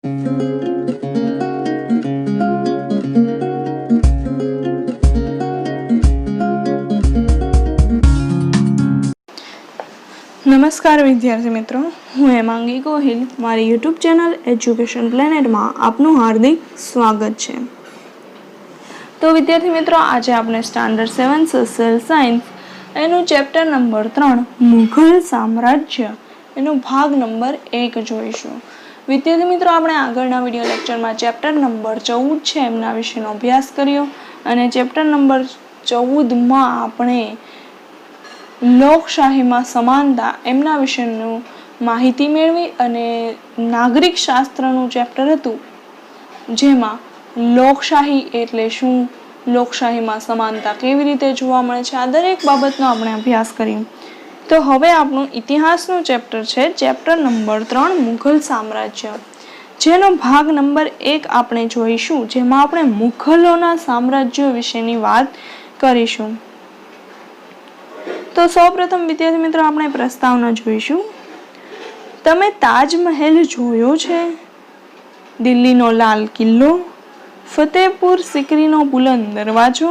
નમસ્કાર વિદ્યાર્થી મિત્રો, હું હેમાંગી ગોહિલ. મારી યુટ્યુબ ચેનલ એજ્યુકેશન પ્લેનેટમાં આપનું હાર્દિક સ્વાગત છે. તો વિદ્યાર્થી મિત્રો, આજે આપણે સ્ટાન્ડર્ડ 7 સોશિયલ સાયન્સ એનું ચેપ્ટર નંબર 3 મુઘલ સામ્રાજ્ય એનો ભાગ નંબર 1 જોઈશું. વિદ્યાર્થી મિત્રો, આપણે આગળના વિડીયો લેક્ચરમાં ચેપ્ટર નંબર 14 છે એમના વિશેનો અભ્યાસ કર્યો અને ચેપ્ટર નંબર 14માં આપણે લોકશાહીમાં સમાનતા એમના વિશેનું માહિતી મેળવી અને નાગરિક શાસ્ત્રનું ચેપ્ટર હતું, જેમાં લોકશાહી એટલે શું, લોકશાહીમાં સમાનતા કેવી રીતે જોવા મળે છે, આ દરેક બાબતનો આપણે અભ્યાસ કર્યો. તો હવે આપણું ઇતિહાસનું ચેપ્ટર છે, ચેપ્ટર નંબર 3 મુઘલ સામ્રાજ્ય, જેનો ભાગ નંબર 1 આપણે જોઈશું, જેમાં આપણે મુઘલોના સામ્રાજ્ય વિશેની વાત કરીશું. તો સૌપ્રથમ વિદ્યાર્થી મિત્રો, આપણે પ્રસ્તાવના જોઈશું. તમે તાજમહેલ જોયો છે, દિલ્હીનો લાલ કિલ્લો, ફતેહપુર સિકરીનો બુલંદ દરવાજો,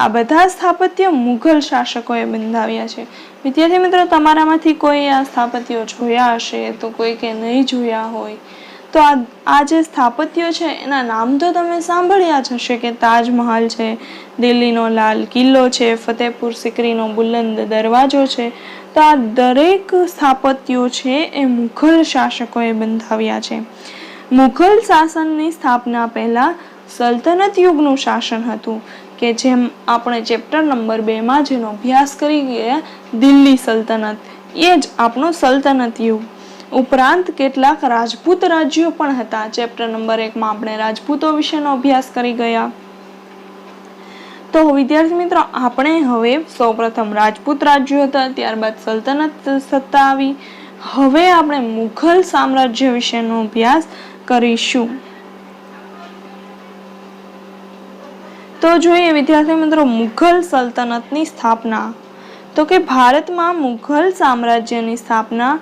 આ બધા સ્થાપત્ય મુઘલ શાસકોએ બંધાવ્યા છે. વિદ્યાર્થી મિત્રો, તમારામાંથી કોઈ આ સ્થાપત્યો જોયા હશે તો કોઈ કે નહીં જોયા હોય તો આ જે સ્થાપત્યો છે એના નામ તો તમે સાંભળ્યા જ હશે કે તાજમહલ છે, દિલ્હીનો લાલ કિલ્લો છે, ફતેહપુર સિકરીનો બુલંદ દરવાજો છે. તો આ દરેક સ્થાપત્યો છે એ મુઘલ શાસકોએ બંધાવ્યા છે. મુઘલ શાસનની સ્થાપના પહેલા સલ્તનત યુગનું શાસન હતું, કે જેમ આપણે ચેપ્ટર નંબર 2માં જેનો અભ્યાસ કરી ગયા, દિલ્હી સલ્તનત, એ જ આપણો સલ્તનત યુગ. ઉપરાંત કેટલાક રાજપૂત રાજ્યો પણ હતા. ચેપ્ટર નંબર 1માં આપણે રાજપૂતો વિશેનો અભ્યાસ કરી ગયા. તો વિદ્યાર્થી મિત્રો, આપણે હવે સૌપ્રથમ રાજપૂત રાજ્યો હતા, ત્યારબાદ સલ્તનત સત્તા આવી. હવે આપણે મુઘલ સામ્રાજ્ય વિશેનો અભ્યાસ કરીશું. તો જોઈએ વિદ્યાર્થી મિત્રો, મુઘલ સલ્તનતની સ્થાપના. તો કે ભારતમાં મુઘલ સામ્રાજ્યની સ્થાપના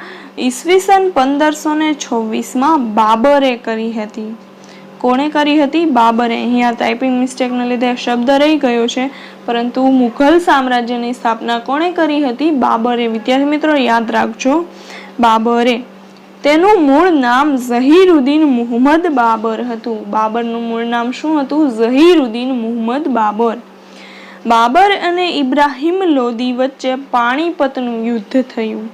ઈસવીસન 1526માં બાબરે કરી હતી. કોણે કરી હતી? બાબરે. અહીંયા ટાઈપિંગ મિસ્ટેકને લીધે શબ્દ રહી ગયો છે, પરંતુ મુઘલ સામ્રાજ્યની સ્થાપના કોણે કરી હતી? બાબરે. વિદ્યાર્થી મિત્રો, યાદ રાખજો, બાબરે. તેનું મૂળ નામ ઝહીરુદ્દીન મુહમ્મદ બાબર હતું. બાબરનું મૂળ નામ શું હતું? ઝહીરુદ્દીન મુહમ્મદ બાબર. બાબર અને ઇબ્રાહિમ લોદી વચ્ચે પાણીપતનું યુદ્ધ થયું.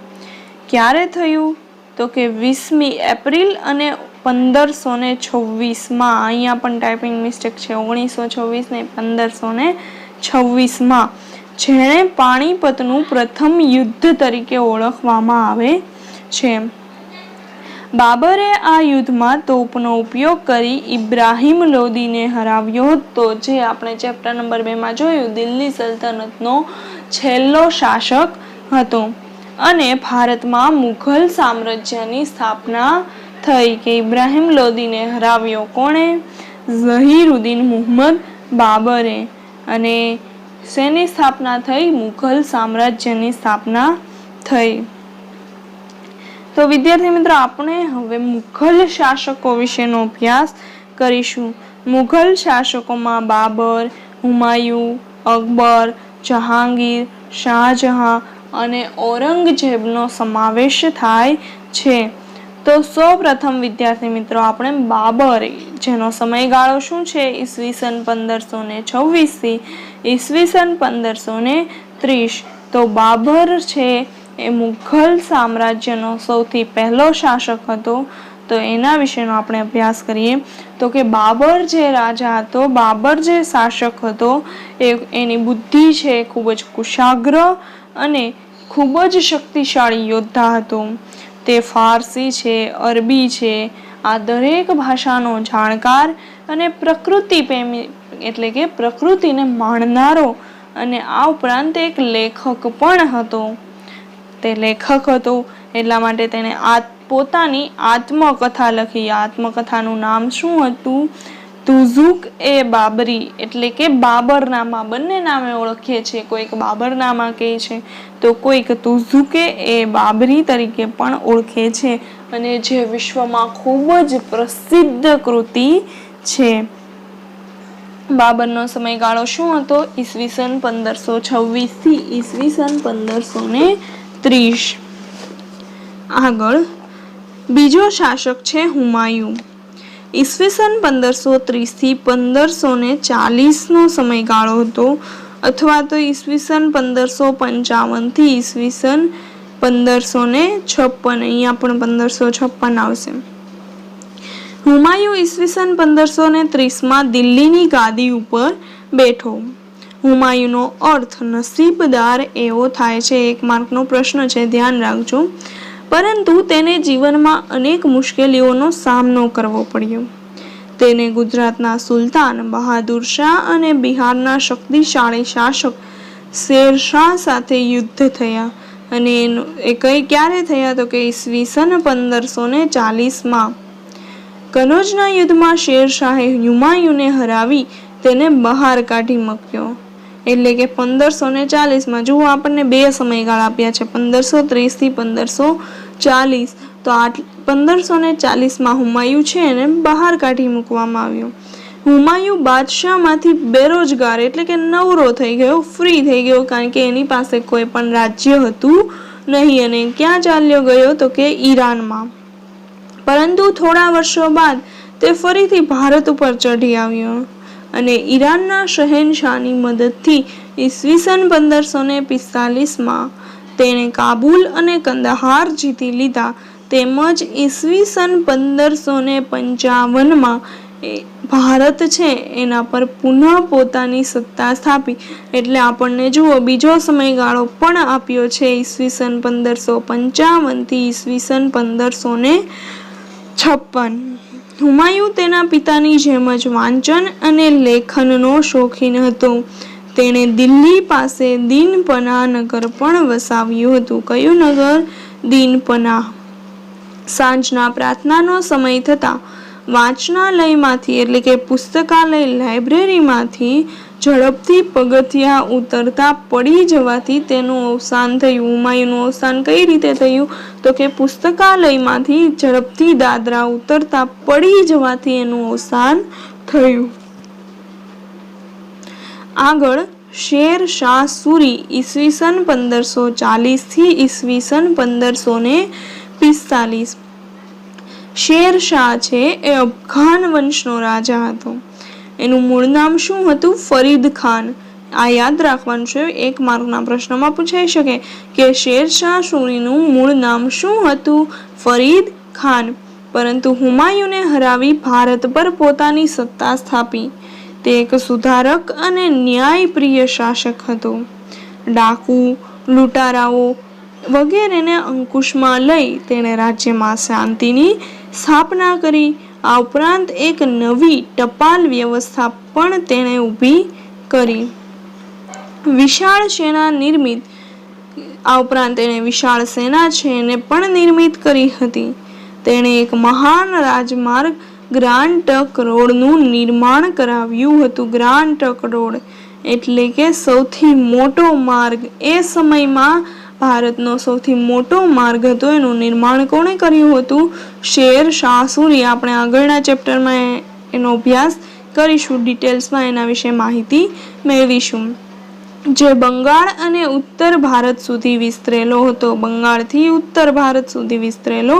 ક્યારે થયું? તો કે 20મી એપ્રિલ અને 1526માં. અહીંયા પણ ટાઈપિંગ મિસ્ટેક છે, 1926 ને 1526માં, જેણે પાણીપતનું પ્રથમ યુદ્ધ તરીકે ઓળખવામાં આવે છે. બાબરે આ યુદ્ધમાં તોપનો ઉપયોગ કરી ઇબ્રાહિમ લોદીને હરાવ્યો હતો, જે આપણે ચેપ્ટર નંબર 2માં જોયું, દિલ્હી સલ્તનતનો છેલ્લો શાસક હતો. અને ભારતમાં મુઘલ સામ્રાજ્યની સ્થાપના થઈ, કે ઇબ્રાહિમ લોદીને હરાવ્યો કોણે? ઝહીરુદ્દીન મુહમ્મદ બાબરે. અને શેની સ્થાપના થઈ? મુઘલ સામ્રાજ્યની સ્થાપના થઈ. તો વિદ્યાર્થી મિત્રો, આપણે હવે મુઘલ શાસકો વિશેનો અભ્યાસ કરીશું. મુઘલ શાસકોમાં બાબર, હુમાયું, અકબર, જહાંગીર, શાહજહાં અને ઔરંગઝેબનો સમાવેશ થાય છે. તો સૌપ્રથમ વિદ્યાર્થી મિત્રો, આપણે બાબર, જેનો સમયગાળો શું છે? ઈસવીસન 1526 થી ઈસવીસન 1530. તો બાબર છે એ મુઘલ સામ્રાજ્યનો સૌથી પહેલો શાસક હતો. તો એના વિશેનો આપણે અભ્યાસ કરીએ. તો કે બાબર જે રાજા હતો, બાબર જે શાસક હતો, એની બુદ્ધિ છે ખૂબ જ કુશાગ્ર અને ખૂબ જ શક્તિશાળી યોદ્ધા હતો. તે ફારસી છે, અરબી છે, આ દરેક ભાષાનો જાણકાર અને પ્રકૃતિ પ્રેમી એટલે કે પ્રકૃતિને માણનારો, અને આ ઉપરાંત એક લેખક પણ હતો. તે લેખક હતો એટલા માટે તેણે પોતાની આત્મકથા લખી. આત્મકથાનું નામ શું હતું? તુઝુક એ બાબરી, એટલે કે બાબરનામા. બંને નામે ઓળખીએ છીએ, કોઈક બાબરનામા કહે છે તો કોઈક તુઝુકે એ બાબરી તરીકે પણ ઓળખે છે. અને જે વિશ્વમાં ખૂબ જ પ્રસિદ્ધ કૃતિ છે. બાબરનો સમયગાળો શું હતો? ઈસવીસન 1526 થી ઈસવીસન 1530. આગળ બીજો શાસક છે હુમાયુન. ઈસવીસન 1530 થી 1540 નો સમયગાળો હતો, અથવા તો ઈસવીસન 1555 થી ઈસવીસન 1556. અહીંયા પણ 1556 આવશે. હુમાયુ ઈસવીસન 1530 દિલ્હીની ગાદી ઉપર બેઠો. હુમાયુનો અર્થ નસીબદાર એવો થાય છે. 1 માર્કનો પ્રશ્ન છે, ધ્યાન રાખજો. પરંતુ તેને જીવનમાં અનેક મુશ્કેલીઓનો સામનો કરવો પડ્યો. તેને ગુજરાતના સુલતાન બહાદુર શાહ અને બિહારના શક્તિશાળી શાસક શેરશાહ સાથે યુદ્ધ થયા. અને ક્યારે થયા? તો કે ઈસવીસન 1540. કનોજના યુદ્ધમાં શેરશાહે હુમાયુને હરાવી તેને બહાર કાઢી મૂક્યો. એટલે કે 1540. જુઓ, આપણને 2 સમયગાળા આપ્યા છે, 1530 થી 1540. તો 1540 હુમાયુ છે એને બહાર કાઢી મૂકવામાં આવ્યો. હુમાયુ બાદશાહમાંથી બેરોજગાર એટલે કે નવરો થઈ ગયો, ફ્રી થઈ ગયો, કારણ કે એની પાસે કોઈ પણ રાજ્ય હતું નહીં. અને ક્યાં ચાલ્યો ગયો? તો કે ઈરાનમાં. પરંતુ થોડા વર્ષો બાદ તે ફરીથી ભારત ઉપર ચઢી આવ્યો અને ઈરાનના શહેનશાહની મદદથી ઈસવીસન 1545 તેણે કાબુલ અને કંદહાર જીતી લીધા. તેમજ ઈસવીસન 1555 ભારત છે એના પર પુનઃ પોતાની સત્તા સ્થાપી. એટલે આપણને જુઓ, બીજો સમયગાળો પણ આપ્યો છે, ઈસવીસન 1555 થી ઈસવીસન 1556. હુમાયુ તેના પિતાની જેમ જ વાંચન અને લેખનનો શોખીન હતો. તેણે દિલ્હી પાસે દીનપનાહ નગર પણ વસાવ્યું હતું. કયું નગર? દીનપનાહ. સાંજના પ્રાર્થનાનો સમય થતાં વાંચનાલયમાંથી એટલે કે પુસ્તકાલય લાઇબ્રેરીમાંથી ઝડપથી પગથિયા ઉતરતા પડી જવાથી તેનું અવસાન થયું. હુમાયુનું અવસાન કઈ રીતે થયું? તો કે પુસ્તકાલયમાંથી ઝડપથી દાદરા ઉતરતા પડી જવાથી એનું અવસાન થયું. આગળ શેરશાહ સૂરી ઈસવીસન 1540 થી ઈસવીસન 1545. શેરશાહ છે એ અફઘાન વંશનો રાજા હતો. એનું મૂળ નામ શું હતું? ફરીદ ખાન. આ યાદ રાખવાનું છે, 1 માર્કના પ્રશ્નમાં પૂછાઈ શકે કે શેરશાહ સૂરીનું મૂળ નામ શું હતું? ફરીદ ખાન. પરંતુ હુમાયુને હરાવી ભારત પર પોતાની સત્તા સ્થાપી. તે એક સુધારક અને ન્યાયપ્રિય શાસક હતો. ડાકુ, લૂંટારાઓ વગેરેને અંકુશમાં લઈ તેણે રાજ્યમાં શાંતિની સ્થાપના કરી. આ ઉપરાંત એક નવી ટપાલ વ્યવસ્થા પણ તેણે ઊભી કરી. વિશાળ સેના નિર્મિત આ ઉપરાંત તેણે વિશાળ સેના છે એને પણ નિર્મિત કરી હતી. તેણે એક મહાન રાજમાર્ગ ગ્રાન્ડ ટ્રંક રોડનું નિર્માણ કરાવ્યું હતું. ગ્રાન્ડ ટ્રંક રોડ એટલે કે સૌથી મોટો માર્ગ. એ સમયમાં ભારતનો સૌથી મોટો માર્ગ હતો. એનું નિર્માણ કોણે કર્યું હતું? શેરશાહ સૂરી. આપણે આગળના ચેપ્ટરમાં એનો અભ્યાસ કરીશું, ડિટેલ્સમાં એના વિશે માહિતી મેળવીશું. જે બંગાળ અને ઉત્તર ભારત સુધી વિસ્તરેલો હતો. બંગાળથી ઉત્તર ભારત સુધી વિસ્તરેલો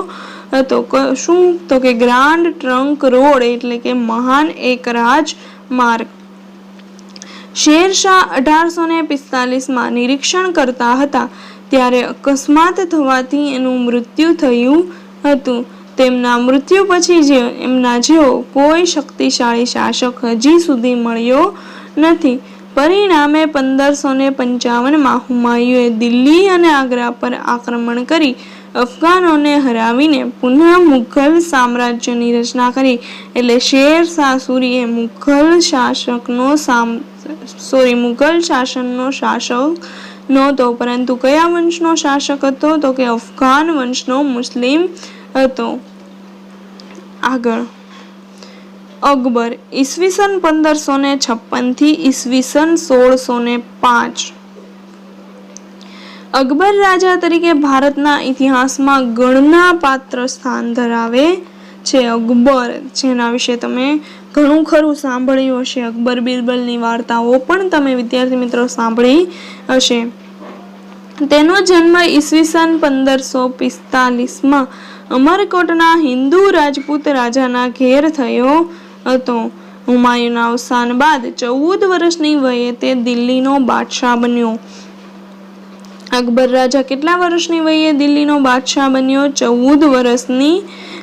હતો. શું? તો કે ગ્રાન્ડ ટ્રંક રોડ એટલે કે મહાન એક રાજમાર્ગ. શેરશાહ 1845 નિરીક્ષણ કરતા હતા ત્યારે અકસ્માત થવાથી એનું મૃત્યુ થયું હતું. તેમના મૃત્યુ પછી એમના જેવો કોઈ શક્તિશાળી શાસક હજી સુધી મળ્યો નથી. પરિણામે 1555 હુમાયુએ દિલ્હી અને આગ્રા પર આક્રમણ કરી અફઘાનોને હરાવીને પુનઃ મુઘલ સામ્રાજ્યની રચના કરી. એટલે શેરશાહ સૂરી એ મુઘલ શાસનનો શાસક નહોતો, પરંતુ કયા વંશનો શાસક હતો? તો કે અફઘાન વંશનો મુસ્લિમ હતો. આગળ અકબર ઈસવીસન 1556 થી ઈસવીસન 1605. અકબર રાજા તરીકે ભારતના ઇતિહાસમાં ગણના પાત્ર સ્થાન ધરાવે છે. અકબર, જેના વિશે તમે ઘણું ખરું સાંભળ્યું હશે. અકબર બિરબલની વાર્તાઓ પણ તમે વિદ્યાર્થી મિત્રો સાંભળી હશે. તેનો જન્મ ઈસવીસન 1545માં અમરકોટના હિન્દુ રાજપૂત રાજાના ઘેર થયો હતો. હુમાયુના અવસાન બાદ 14 વર્ષની વયે તે દિલ્હીનો બાદશાહ બન્યો. અકબર રાજા કેટલા વર્ષની વયે દિલ્હીનો બાદશાહ બન્યો? 14 વર્ષની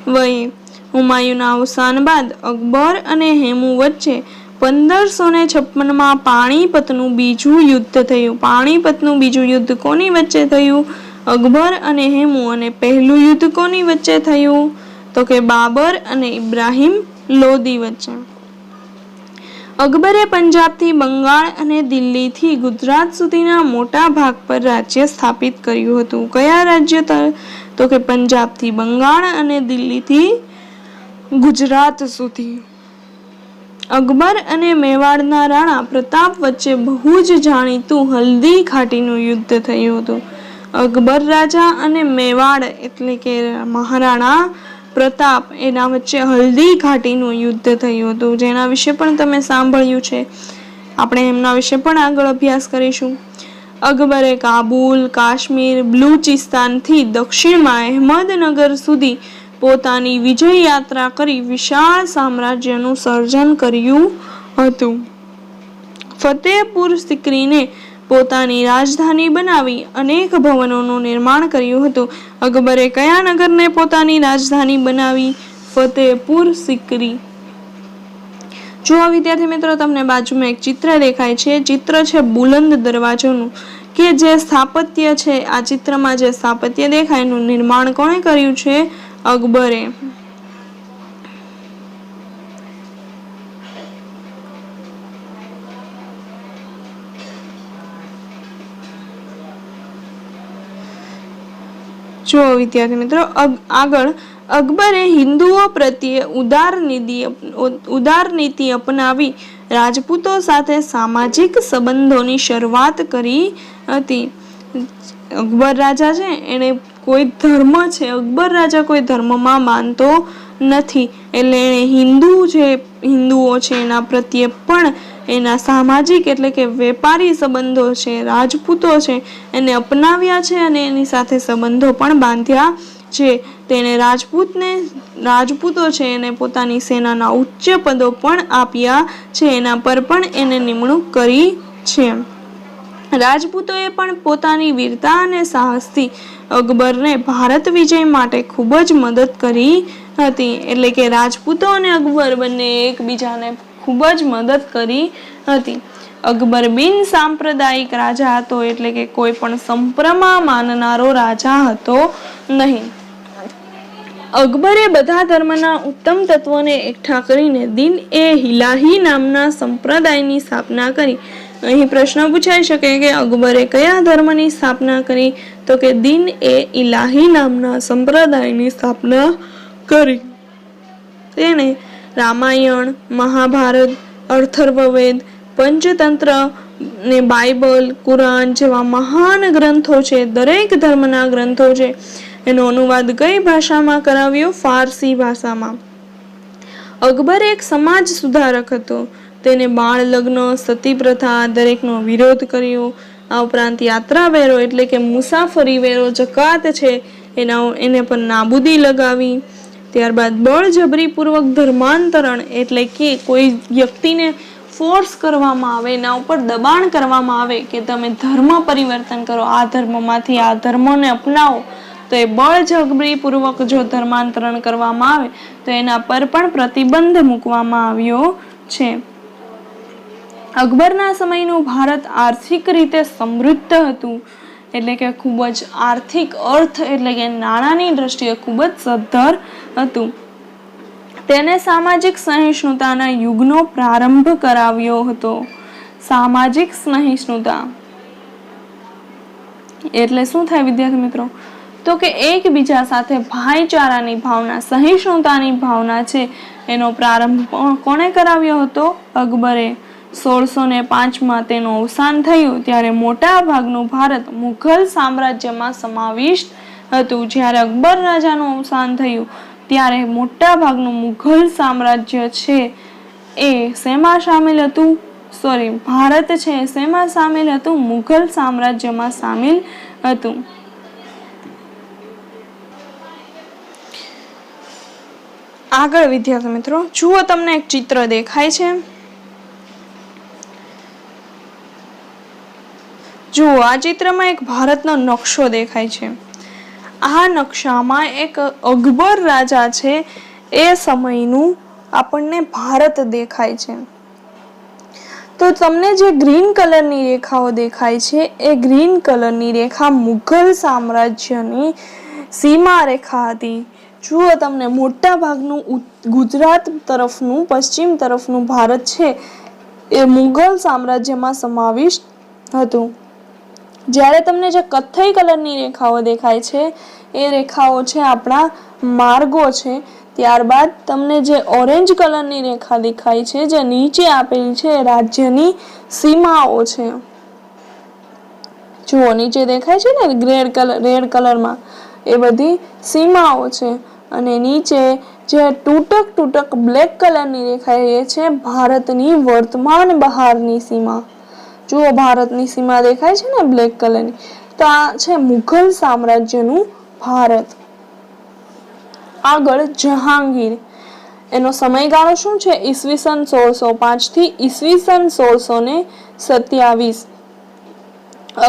વયે. હુમાયુના અવસાન બાદ અકબર અને હેમુ વચ્ચે 1556માં પાણીપતનું બીજું યુદ્ધ થયું. પાણીપતનું બીજું યુદ્ધ કોની વચ્ચે થયું? અકબર અને હેમુ. અને પહેલું યુદ્ધ કોની વચ્ચે થયું? તો કે બાબર અને ઇબ્રાહિમ લોદી વચ્ચે. અકબરે પંજાબથી બંગાળ અને દિલ્હીથી ગુજરાત સુધીના મોટા ભાગ પર રાજ્ય સ્થાપિત કર્યું હતું. કયા રાજ્ય? તો કે પંજાબથી બંગાળ અને દિલ્હીથી ગુજરાત સુધી. અકબર અને મેવાડના રાણા પ્રતાપ વચ્ચે બહુ જ જાણીતું હલ્દી ઘાટીનું યુદ્ધ થયું હતું. અકબર રાજા અને મેવાડ એટલે કે મહારાણા પ્રતાપ એના વચ્ચે હલ્દી ઘાટીનું યુદ્ધ થયું હતું, જેના વિશે પણ તમે સાંભળ્યું છે. આપણે એમના વિશે પણ આગળ અભ્યાસ કરીશું. અકબરે કાબુલ, કાશ્મીર, બલુચિસ્તાનથી દક્ષિણમાં અહેમદનગર સુધી પોતાની વિજય યાત્રા કરી વિશાળ સામ્રાજ્યનું સર્જન કર્યું હતું. ફતેહપુર સિકરીને પોતાની રાજધાની બનાવી અનેક ભવનોનું નિર્માણ કર્યું હતું. અકબરે કયા નગરને પોતાની રાજધાની બનાવી? ફતેહપુર સિકરી. જો વિદ્યાર્થી મિત્રો, તમને બાજુમાં એક ચિત્ર દેખાય છે. ચિત્ર છે બુલંદ દરવાજોનું, કે જે સ્થાપત્ય છે, આ ચિત્રમાં જે સ્થાપત્ય દેખાય એનું નિર્માણ કોણે કર્યું છે? અકબરે. જો વિદ્યાર્થી મિત્રો, આગળ અકબરે હિન્દુઓ પ્રત્યે ઉદાર નીતિ અપનાવી રાજપૂતો સાથે સામાજિક સંબંધોની શરૂઆત કરી હતી. અકબર રાજા છે એને કોઈ ધર્મ છે, અકબર રાજા કોઈ ધર્મમાં માનતો નથી, એટલે એને હિન્દુઓ છે એના પ્રત્યે પણ એના સામાજિક એટલે કે વેપારી સંબંધો છે, રાજપૂતો છે એને અપનાવ્યા છે અને એની સાથે સંબંધો પણ બાંધ્યા છે. તેને રાજપૂતો છે એને પોતાની સેનાના ઉચ્ચ પદો પણ આપ્યા છે, એના પર પણ એને નિમણૂક કરી છે. રાજપૂતોએ પણ પોતાની વીરતા અને સાહસથી અકબરને ભારત વિજય માટે ખૂબ જ મદદ કરી હતી. એટલે કે રાજપૂતો અને અકબર બંને એકબીજાને ખૂબ જ મદદ કરી હતી. અકબર બિન સાંપ્રદાયિક રાજા હતો, એટલે કે કોઈ પણ સંપ્રમા માનનારો રાજા હતો નહીં. અકબરે બધા ધર્મના ઉત્તમ તત્વોને એકઠા કરીને દિન-એ-ઇલાહી નામના સંપ્રદાયની સ્થાપના કરી. અહીં પ્રશ્ન પૂછાઈ શકે કે અકબરે કયા ધર્મની સ્થાપના કરી? તો કે દિન-એ-ઇલાહી નામના સંપ્રદાયની સ્થાપના કરી. તેને રામાયણ, મહાભારત, અથર્વવેદ, પંચતંત્ર ને બાઇબલ, કુરાન જેવા મહાન ગ્રંથો છે, દરેક ધર્મના ગ્રંથો છે, એનો અનુવાદ કઈ ભાષામાં કરાવ્યો? ફારસી ભાષામાં. અકબર એક સમાજ સુધારક હતો. તેને બાળ લગ્ન, સતી પ્રથા દરેકનો વિરોધ કર્યો. આ ઉપરાંત યાત્રા વેરો એટલે કે મુસાફરી વેરો, જકાત છે એને પર નાબૂદી લગાવી. ત્યારબાદ બળજબરીપૂર્વક ધર્માંતરણ એટલે કે કોઈ વ્યક્તિને ફોર્સ કરવામાં આવે, એના ઉપર દબાણ કરવામાં આવે કે તમે ધર્મ પરિવર્તન કરો, આ ધર્મમાંથી આ ધર્મને અપનાવો, તો એ બળજબરીપૂર્વક જો ધર્માંતરણ કરવામાં આવે તો એના પર પણ પ્રતિબંધ મૂકવામાં આવ્યો છે. અકબરના સમયનું ભારત આર્થિક રીતે સમૃદ્ધ હતું, એટલે કે ખૂબ જ આર્થિક અર્થ એટલે કે નાણાંની દ્રષ્ટિએ ખૂબ જ સદ્ધર હતું. તેને સામાજિક સહિષ્ણુતાના યુગનો પ્રારંભ કરાવ્યો હતો. સામાજિક સહિષ્ણુતા એટલે શું થાય વિદ્યાર્થી મિત્રો? તો કે એકબીજા સાથે ભાઈચારાની ભાવના, સહિષ્ણુતાની ભાવના છે એનો પ્રારંભ કોણે કરાવ્યો હતો? અકબરે. 1605 તેનું અવસાન થયું ત્યારે મોટા ભાગનું ભારત મુઘલ સામ્રાજ્યમાં સમાવિષ્ટ હતું. જ્યારે અકબર રાજાનું અવસાન થયું ત્યારે મોટા ભાગનું મુઘલ સામ્રાજ્ય છે એ શેમાં સામેલ હતું? ભારત છે શેમાં સામેલ હતું? મુઘલ સામ્રાજ્યમાં સામેલ હતું. આગળ વિદ્યાર્થી મિત્રો જુઓ, તમને એક ચિત્ર દેખાય છે. જુઓ, આ ચિત્રમાં એક ભારતનો નકશો દેખાય છે. આ નકશામાં એક અકબર રાજા છે એ સમયનું આપણને ભારત દેખાય છે. તો તમને જે ગ્રીન કલરની રેખાઓ દેખાય છે એ ગ્રીન કલરની રેખા મુઘલ સામ્રાજ્યની સીમા રેખા હતી. જુઓ, તમને મોટા ભાગનું ગુજરાત તરફનું પશ્ચિમ તરફનું ભારત છે એ મુઘલ સામ્રાજ્યમાં સમાવિષ્ટ હતું. જ્યારે તમને જે કથ્થઈ કલરની રેખાઓ દેખાય છે એ રેખાઓ છે આપણા માર્ગો છે. ત્યારબાદ તમને જે ઓરેન્જ કલરની રેખા દેખાય છે જે નીચે આપેલી છે રાજ્યની સીમાઓ છે. જુઓ, નીચે દેખાય છે ને રેડ કલરમાં એ બધી સીમાઓ છે. અને નીચે જે તૂટક બ્લેક કલરની રેખા એ છે ભારતની વર્તમાન બહારની સીમા. જુઓ, ભારતની સીમા દેખાય છે ને બ્લેક કલરની, તો આ છે મુઘલ સામ્રાજ્યનું ભારત. આગળ જહાંગીર, એનો સમયગાળો શું છે? ઈસવીસન 1605 થી ઈસવીસન 1627.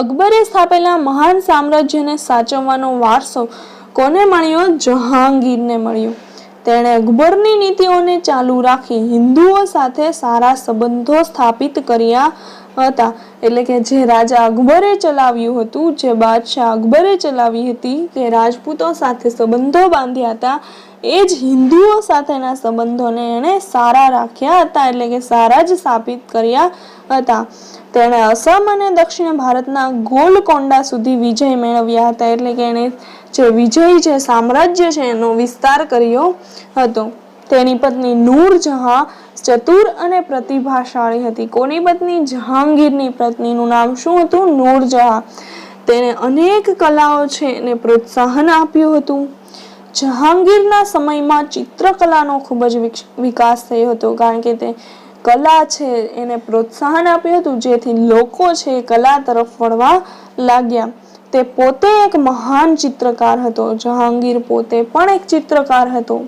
અકબરે સ્થાપેલા મહાન સામ્રાજ્યને સાચવવાનો વારસો કોને મળ્યો? જહાંગીરને મળ્યો. તેણે અકબરની નીતિઓને ચાલુ રાખી હિન્દુઓ સાથે સારા સંબંધો સ્થાપિત કર્યા હતા. એટલે કે જે રાજા અકબરે ચલાવ્યું હતું, જે બાદશાહ અકબરે ચલાવી હતી, તે રાજપૂતો સાથે સંબંધો બાંધ્યા હતા. એ જ હિન્દુઓ સાથેના સંબંધોને એણે સારા રાખ્યા હતા, એટલે કે સારા જ સ્થાપિત કર્યા હતા. તેણે અસમ અને દક્ષિણ ભારતના ગોલકોંડા સુધી વિજય મેળવ્યા હતા. એટલે કે એણે જે વિજય જે સામ્રાજ્ય છે એનો વિસ્તાર કર્યો હતો. તેની પત્ની નૂરજહાં ચતુર અને પ્રતિભાશાળી હતી. કોની પત્ની? જહાંગીરની પત્નીનું નામ શું હતું? નૂરજહાં. તેને અનેક કલાઓ છે એને પ્રોત્સાહન આપ્યું હતું. જહાંગીરના સમયમાં ચિત્રકલાનો ખૂબ જ વિકાસ થયો હતો, કારણ કે તે કલા છે એને પ્રોત્સાહન આપ્યું હતું, જેથી લોકો છે કલા તરફ વળવા લાગ્યા. તે પોતે એક મહાન ચિત્રકાર હતો. જહાંગીર પોતે પણ એક ચિત્રકાર હતો.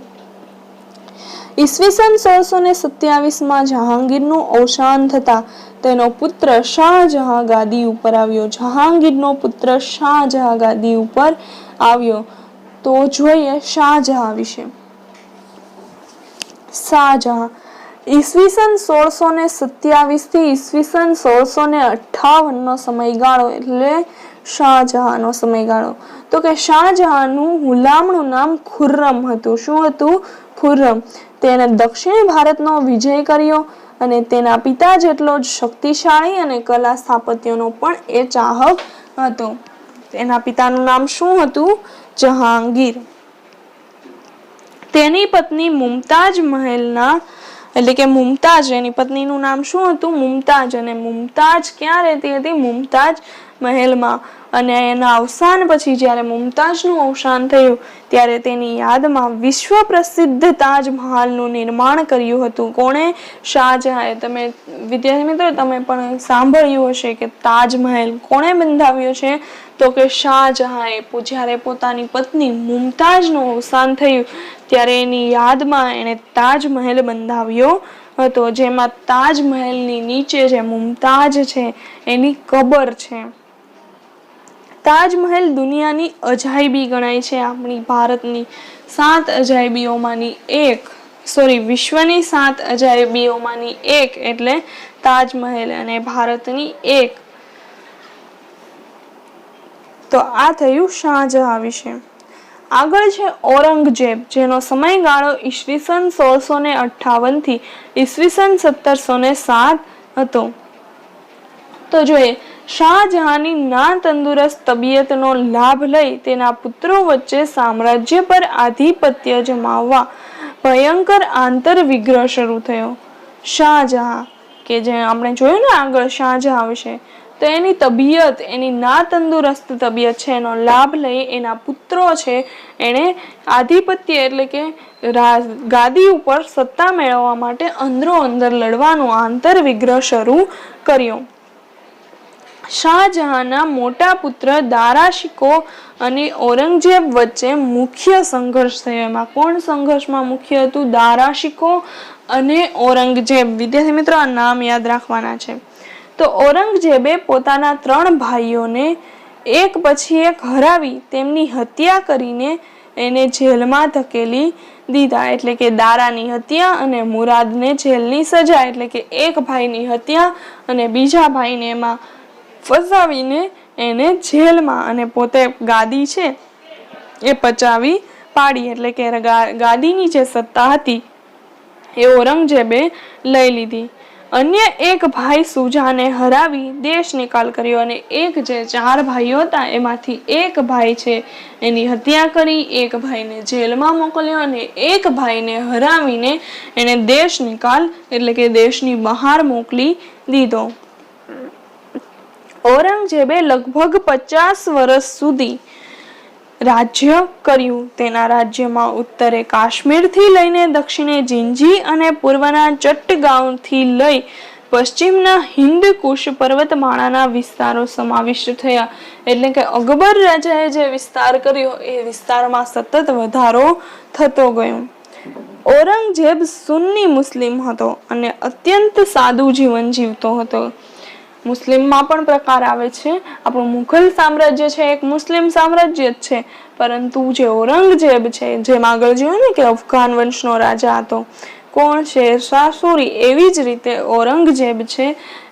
ઈસવીસન 1627 જહાંગીરનું અવસાન થતા તેનો પુત્ર શાહજહાં ગાદી ઉપર આવ્યો. જહાંગીરનો પુત્ર શાહજહાં ગાદી ઉપર આવ્યો. તો જોઈએ શાહજહાં વિશે. શાહજહાં ઈસવીસન 1627 થી ઈસવીસન 1658 નો સમયગાળો એટલે શાહજહાંનો સમયગાળો. તો કે શાહજહાંનું ગુલામનું નામ ખુર્રમ હતું. શું હતું? ખુર્રમ. તેને દક્ષિણ ભારતનો વિજય કર્યો અને તેના પિતા જેટલો જ શક્તિશાળી અને કલા સ્થાપત્યનો પણ એ ચાહક હતો. તેના પિતાનું નામ શું હતું? જહાંગીર. તેની પત્ની મુમતાજ મહેલના એટલે કે મુમતાજ, એની પત્નીનું નામ શું હતું? મુમતાજ. અને મુમતાજ ક્યાં રહેતી હતી? મુમતાજ મહેલમાં. અને એના અવસાન પછી જ્યારે મુમતાજનું અવસાન થયું ત્યારે તેની યાદમાં વિશ્વ પ્રસિદ્ધ તાજમહાલનું નિર્માણ કર્યું હતું. કોણે? શાહજહાંએ. તમે વિદ્યાર્થી મિત્રો તમે પણ સાંભળ્યું હશે કે તાજમહેલ કોણે બંધાવ્યો છે? તો કે શાહજહાંએ. જ્યારે પોતાની પત્ની મુમતાજનું અવસાન થયું ત્યારે એની યાદમાં એણે તાજમહેલ બંધાવ્યો હતો, જેમાં તાજમહેલની નીચે જે મુમતાજ છે એની કબર છે. તાજમહેલ દુનિયાની અજાયબી ગણાય છે. આપણી ભારતની 7 અજાયબીઓમાંની એક, વિશ્વની 7 અજાયબીઓમાંની એક એટલે તાજમહેલ અને ભારતની એક. તો આ થયું શાહજહાં વિશે. આગળ છે ઔરંગઝેબ, જેનો સમયગાળો ઈસવીસન 1658 થી ઈસવીસન 1707 હતો. તો જોઈએ શાહજહાંની ના તંદુરસ્ત તબિયતનો લાભ લઈ તેના પુત્રો વચ્ચે સામ્રાજ્ય પર આધિપત્ય જમાવવા ભયંકર આંતરવિગ્રહ શરૂ થયો. શાહજહાં કે જે આપણે જોયું ને આગળ શાહજહાં વિશે, તો એની તબિયત, એની ના તંદુરસ્ત તબિયત છે, એનો લાભ લઈ એના પુત્રો છે એણે આધિપત્ય એટલે કે ગાદી ઉપર સત્તા મેળવવા માટે અંદરો અંદર લડવાનો આંતરવિગ્રહ શરૂ કર્યો. શાહજહાંના મોટા પુત્ર દારા શિકો અને ઔરંગઝેબ વચ્ચે મુખ્ય સંઘર્ષ થયો. એમાં કોણ સંઘર્ષમાં મુખ્ય હતું? દારા શિકો અને ઔરંગઝેબ. વિદ્યાર્થી મિત્રો, આ નામ યાદ રાખવાના છે. તો ઔરંગઝેબે પોતાના 3 ભાઈઓને એક પછી એક હરાવી તેમની હત્યા કરીને એને જેલમાં ધકેલી દીધા. એટલે કે દારાની હત્યા અને મુરાદને જેલની સજા. એટલે કે એક ભાઈની હત્યા અને બીજા ભાઈને એમાં ફસાવીને એને જેલમાં, અને પોતે ગાદી છે એ પચાવી પાડી. એટલે કે ગાદીની જે સત્તા હતી એ ઔરંગઝેબે લઈ લીધી. અન્ય એક ભાઈ સુજાને હરાવી દેશ નિકાલ કર્યો, અને એક જે 4 ભાઈઓ હતા એમાંથી એક ભાઈ છે એની હત્યા કરી, એક ભાઈને જેલમાં મોકલ્યો અને એક ભાઈને હરાવીને એને દેશ નિકાલ એટલે કે દેશની બહાર મોકલી દીધો. ઔરંગઝેબે લગભગ 50 વર્ષ સુધી રાજ્ય કર્યું. તેના રાજ્યમાં ઉત્તરે કાશ્મીરથી લઈને દક્ષિણે જીંજી અને પૂર્વના ચટ્ટગાંવથી લઈ પશ્ચિમના હિન્દકુશ પર્વતમાળાના વિસ્તારો સમાવિષ્ટ થયા. એટલે કે અકબર રાજાએ જે વિસ્તાર કર્યો એ વિસ્તારમાં સતત વધારો થતો ગયો. ઔરંગઝેબ સુન્ની મુસ્લિમ હતો અને અત્યંત સાદું જીવન જીવતો હતો. મુસ્લિમમાં પણ પ્રકાર આવે છે. આપણું મુઘલ સામ્રાજ્ય છે એક મુસ્લિમ સામ્રાજ્ય જ છે, પરંતુ જે ઔરંગઝેબ છે, જેમ આગળ જોયું ને કે અફઘાન વંશનો રાજા હતો, કોણ? શેરશાહ સૂરી. એવી જ રીતે ઔરંગઝેબ છે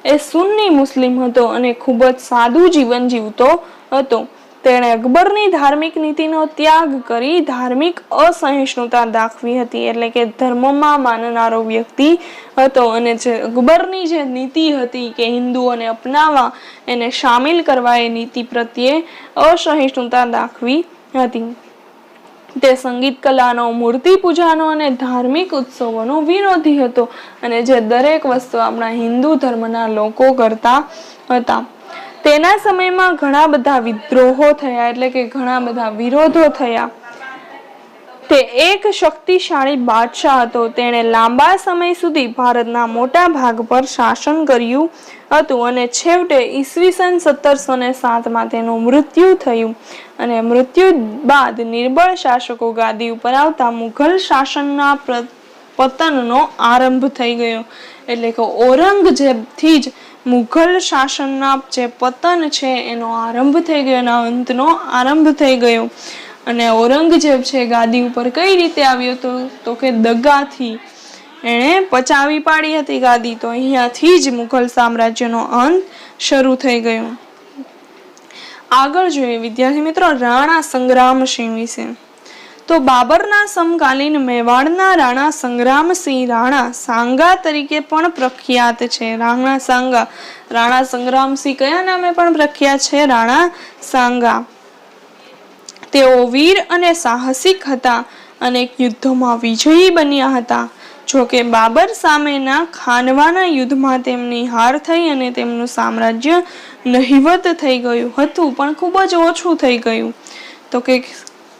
એ સુન્ની મુસ્લિમ હતો અને ખૂબ જ સાદું જીવન જીવતો હતો. તેણે અકબરની ધાર્મિક નીતિનો ત્યાગ કરી ધાર્મિક અસહિષ્ણુતા દાખવી હતી. એટલે કે ધર્મમાં માનનારો વ્યક્તિ હતો, અને જે અકબરની જે નીતિ હતી કે હિન્દુઓને અપનાવવા, એને સામેલ કરવા, એ નીતિ પ્રત્યે અસહિષ્ણુતા દાખવી હતી. તે સંગીત કલાનો, મૂર્તિ પૂજાનો અને ધાર્મિક ઉત્સવોનો વિરોધી હતો, અને જે દરેક વસ્તુ આપણા હિન્દુ ધર્મના લોકો કરતા હતા. તેના સમયમાં ઘણા બધા વિદ્રોહો થયા, એટલે કે ઘણા બધા વિરોધો થયા. તે એક શક્તિશાળી બાદશાહ હતો. તેણે લાંબા સમય સુધી ભારતના મોટા ભાગ પર શાસન કર્યું હતું, અને છેવટે ઈસવીસન 1707માં તેનું મૃત્યુ થયું. અને મૃત્યુ બાદ નિર્બળ શાસકો ગાદી ઉપર આવતા મુઘલ શાસનના પતનનો આરંભ થઈ ગયો. એટલે કે ઔરંગઝેબથી જ મુઘલ શાસનના જે પતન છે એનો આરંભ થઈ ગયો, એના અંતનો આરંભ થઈ ગયો. અને ઔરંગઝેબ છે ગાદી ઉપર કઈ રીતે આવ્યો હતો? તો કે દગાથી એણે પચાવી પાડી હતી ગાદી. તો અહીંયાથી જ મુઘલ સામ્રાજ્યનો અંત શરૂ થઈ ગયો. આગળ જોઈએ વિદ્યાર્થી મિત્રો રાણા સંગ્રામસિંહ વિશે. તો બાબરના સમકાલીન મેવાડના રાણા સંગ્રામસિંહ રાણા સાંગા તરીકે પણ પ્રખ્યાત છે. રાણા સંગ્રામસિંહ કયા નામે પણ પ્રખ્યાત છે? રાણા સાંગા. તેઓ વીર અને સાહસિક હતા, અનેક યુદ્ધોમાં વિજયી બન્યા હતા. જોકે બાબર સામેના ખાનવાના યુદ્ધમાં તેમની હાર થઈ અને તેમનું સામ્રાજ્ય નહિવત થઈ ગયું હતું, પણ ખૂબ જ ઓછું થઈ ગયું. તો કે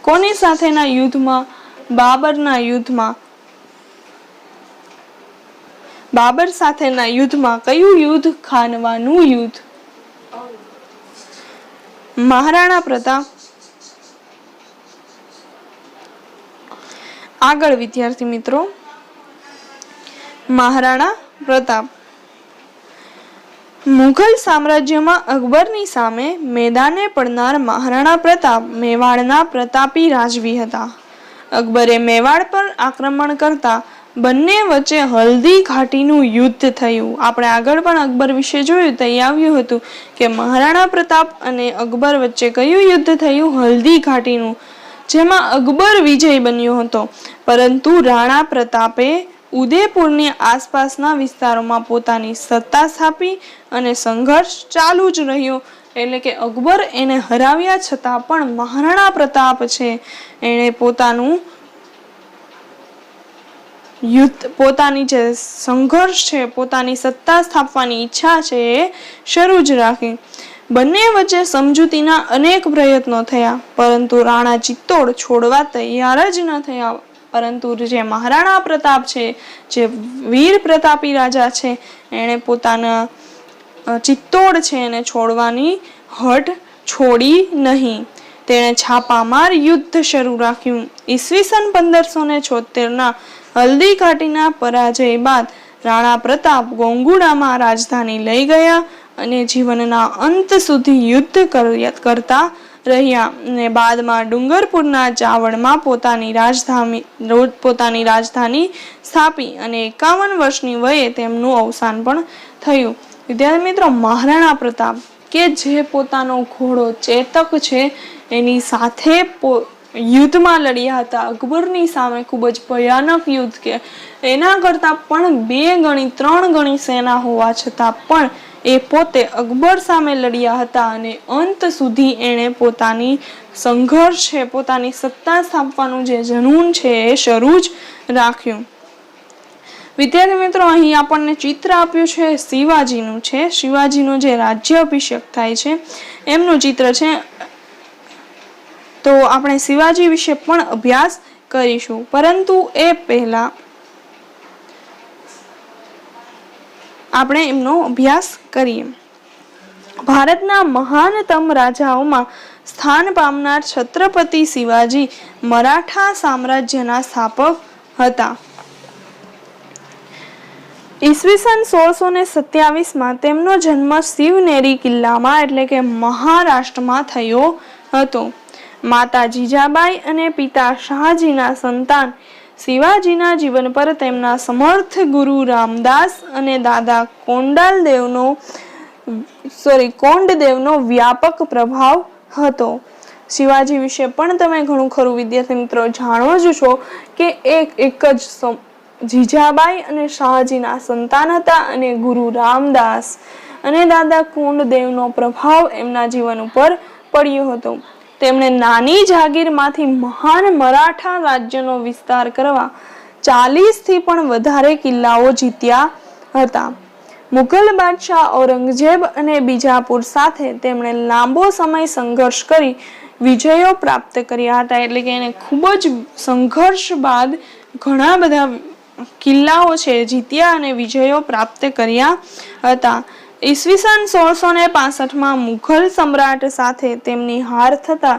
કોની સાથેના યુદ્ધમાં? બાબરના યુદ્ધમાં. બાબર સાથેના યુદ્ધમાં. કયું યુદ્ધ? ખાનવાનું યુદ્ધ. મહારાણા પ્રતાપ. આગળ વિદ્યાર્થી મિત્રો મહારાણા પ્રતાપ. મુઘલ સામ્રાજ્યમાં અકબરની સામે મેદાને પડનાર મહારાણા પ્રતાપ મેવાડના પ્રતાપી રાજવી હતા. અકબરે મેવાડ પર આક્રમણ કરતા બંને વચ્ચે હલ્દી ઘાટીનું યુદ્ધ થયું. આપણે આગળ પણ અકબર વિશે જોયું, તે આવ્યું હતું કે મહારાણા પ્રતાપ અને અકબર વચ્ચે કયું યુદ્ધ થયું? હલ્દી ઘાટીનું, જેમાં અકબર વિજય બન્યો હતો. પરંતુ રાણા પ્રતાપે ઉદયપુરની આસપાસના વિસ્તારોમાં પોતાની સત્તા સ્થાપી અને સંઘર્ષ ચાલુ જ રહ્યો. એટલે કે અકબર એને હરાવ્યા છતાં પણ મહારાણા પ્રતાપ છે એણે પોતાનું યુદ્ધ, પોતાની જે સંઘર્ષ છે, પોતાની સત્તા સ્થાપવાની ઈચ્છા છે એ શરૂ જ રાખી. બંને વચ્ચે સમજૂતીના અનેક પ્રયત્નો થયા, પરંતુ રાણા ચિત્તોડ છોડવા તૈયાર જ ન થયા. પરંતુ જે મહારાણા પ્રતાપ છે, જે વીર પ્રતાપી રાજા છે, એણે પોતાના ચિત્તોડ છે એને છોડવાની હઠ છોડી નહીં. તેણે છાપામાર યુદ્ધ શરૂ રાખ્યું. ઈસવીસન 1576 હલ્દી ઘાટીના પરાજય બાદ રાણા પ્રતાપ ગોંગુડામાં રાજધાની લઈ ગયા અને જીવનના અંત સુધી યુદ્ધ કરતા રહ્યા અને બાદમાં ડુંગરપુરના ચાવડમાં પોતાની રાજધાની સ્થાપી અને 51 વર્ષની વયે તેમનું અવસાન પણ થયું. વિદ્યાર્થી મિત્રો, મહારાણા પ્રતાપ કે જે પોતાનો ઘોડો ચેતક છે એની સાથે યુદ્ધમાં લડ્યા હતા. અકબરની સામે ખૂબ જ ભયાનક યુદ્ધ, કે એના કરતા પણ 2 ગણી 3 ગણી સેના હોવા છતાં પણ એ પોતે અકબર સામે લડ્યા હતા અને અંત સુધી એણે પોતાની સંઘર્ષ છે, પોતાની સત્તા સ્થાપવાનું જે જનૂન છે એ શરૂ જ રાખ્યું. વિદ્યાર્થી મિત્રો, અહીં આપણને ચિત્ર આપ્યું છે શિવાજીનું છે. શિવાજીનો જે રાજ્ય અભિષેક થાય છે એમનું ચિત્ર છે. તો આપણે શિવાજી વિશે પણ અભ્યાસ કરીશું, પરંતુ એ પહેલા આપણે એમનો અભ્યાસ કરીએ. ભારતના મહાનતમ રાજાઓમાં સ્થાન પામનાર છત્રપતિ શિવાજી મરાઠા સામ્રાજ્યના સ્થાપક હતા. ઈસવીસન 1627 તેમનો જન્મ શિવનેરી કિલ્લામાં એટલે કે મહારાષ્ટ્રમાં થયો હતો. માતા જીજાબાઈ અને પિતા શાહજીના સંતાન શિવાજીના જીવન પર તેમના સમર્થ ગુરુ રામદાસ અને દાદા કોંડદેવનો વ્યાપક પ્રભાવ હતો. શિવાજી વિશે પણ તમે ઘણું ખરું વિદ્યાર્થી મિત્રો જાણો જ છો કે એક જ જીજાબાઈ અને શાહજીના સંતાન હતા અને ગુરુ રામદાસ અને દાદા કોંડદેવનો પ્રભાવ એમના જીવન ઉપર પડ્યો હતો. તેમણે નાની જાગીરમાંથી મહાન મરાઠા રાજ્યનો વિસ્તાર કરવા 40થી પણ વધારે કિલ્લાઓ જીત્યા હતા. મુઘલ બાદશાહ ઔરંગઝેબ અને બીજાપુર સાથે તેમણે લાંબો સમય સંઘર્ષ કરી વિજયો પ્રાપ્ત કર્યા હતા. એટલે કે એને ખૂબ જ સંઘર્ષ બાદ ઘણા બધા કિલ્લાઓ છે જીત્યા અને વિજયો પ્રાપ્ત કર્યા હતા. ઈસવીસન 1665 મુઘલ સમ્રાટ સાથે તેમની હાર થતા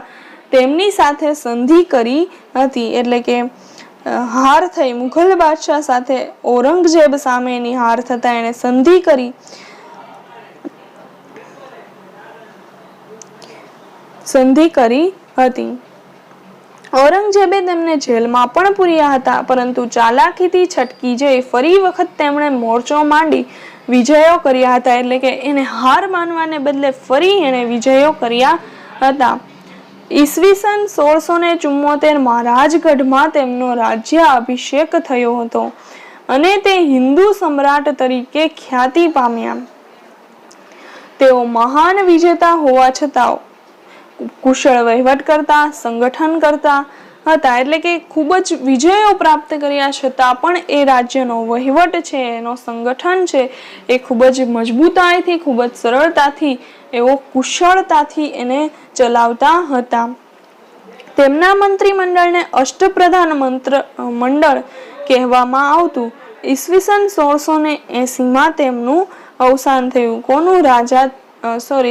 તેમની સાથે સંધિ કરી હતી. એટલે કે હાર થઈ, મુઘલ બાદશાહ સાથે ઔરંગઝેબ સામેની હાર થતા એણે સંધિ કરી હતી. ઔરંગઝેબે તેમને જેલમાં પણ પૂર્યા હતા, પરંતુ ચાલાકીથી છટકી જઈ ફરી વખત તેમણે મોરચો માંડી વિજયો કર્યા હતા. એટલે કે એને હાર માનવાને બદલે ફરી એને વિજયો કર્યા હતા. ઈસવીસન 1674 રાજગઢમાં તેમનો રાજ્ય અભિષેક થયો હતો અને તે હિન્દુ સમ્રાટ તરીકે ખ્યાતિ પામ્યા. તેઓ મહાન વિજેતા હોવા છતાં કુશળ વહીવટ કરતા, સંગઠન કરતા હતા. એટલે કે ખૂબ જ વિજયો પ્રાપ્ત કર્યા છતાં પણ એ રાજ્યનો વહીવટ છે, એનો સંગઠન છે એ ખૂબ જ મજબૂતાઈથી, ખૂબ જ સરળતાથી, એવો કુશળતાથી એને ચલાવતા હતા. તેમના મંત્રીમંડળને અષ્ટપ્રધાન મંડળ કહેવામાં આવતું. ઈસવીસન 1680 તેમનું અવસાન થયું. કોનું?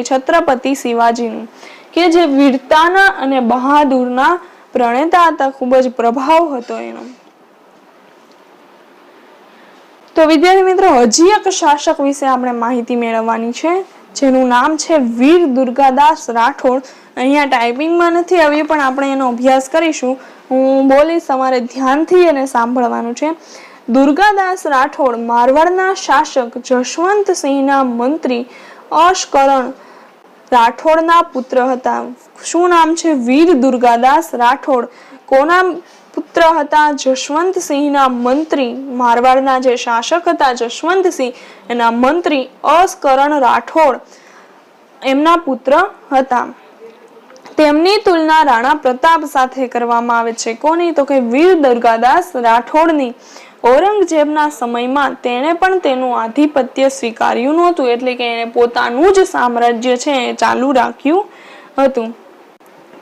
છત્રપતિ શિવાજીનું, કે જે વીરતાના અને બહાદુરના પ્રણેતા હતા. ખૂબ જ પ્રભાવ હતો એનો. તો વિદ્યાર્થી મિત્રો, હજી એક શાસક વિશે આપણે માહિતી મેળવવાની છે, જેનું નામ છે વીર દુર્ગાદાસ રાઠોડ. અહીંયા ટાઈપિંગમાં નથી આવ્યું, પણ આપણે એનો અભ્યાસ કરીશું. હું બોલીશ, તમારે ધ્યાનથી એને સાંભળવાનું છે. દુર્ગાદાસ રાઠોડ મારવાડના શાસક જશવંતસિંહના મંત્રી અશકરણ રાઠોડના પુત્ર હતા. શું નામ છે? વીર દુર્ગાદાસ રાઠોડ. કોના પુત્ર હતા? જશવંતસિંહના મંત્રી, મારવાડના જે શાસક હતા જશવંતસિંહ, એના મંત્રી અશકરણ રાઠોડ એમના પુત્ર હતા. તેમની તુલના રાણા પ્રતાપ સાથે કરવામાં આવે છે. કોની? તો કે વીર દુર્ગાદાસ રાઠોડની. ઔરંગઝેબના સમયમાં તેણે પણ તેનું આધિપત્ય સ્વીકાર્યું નહોતું, એટલે કે એણે પોતાનું જ સામ્રાજ્ય છે એ ચાલુ રાખ્યું હતું.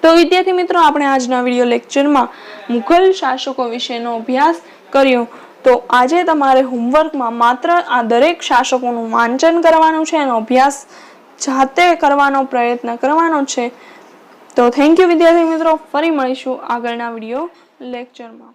તો વિદ્યાર્થી મિત્રો, આપણે આજના વિડીયો લેક્ચરમાં મુઘલ શાસકો વિશેનો અભ્યાસ કર્યો. તો આજે તમારે હોમવર્કમાં માત્ર આ દરેક શાસકોનું વાંચન કરવાનું છે, એનો અભ્યાસ જાતે કરવાનો પ્રયત્ન કરવાનો છે. તો થેન્ક યુ વિદ્યાર્થી મિત્રો, ફરી મળીશું આગળના વિડીયો લેક્ચરમાં.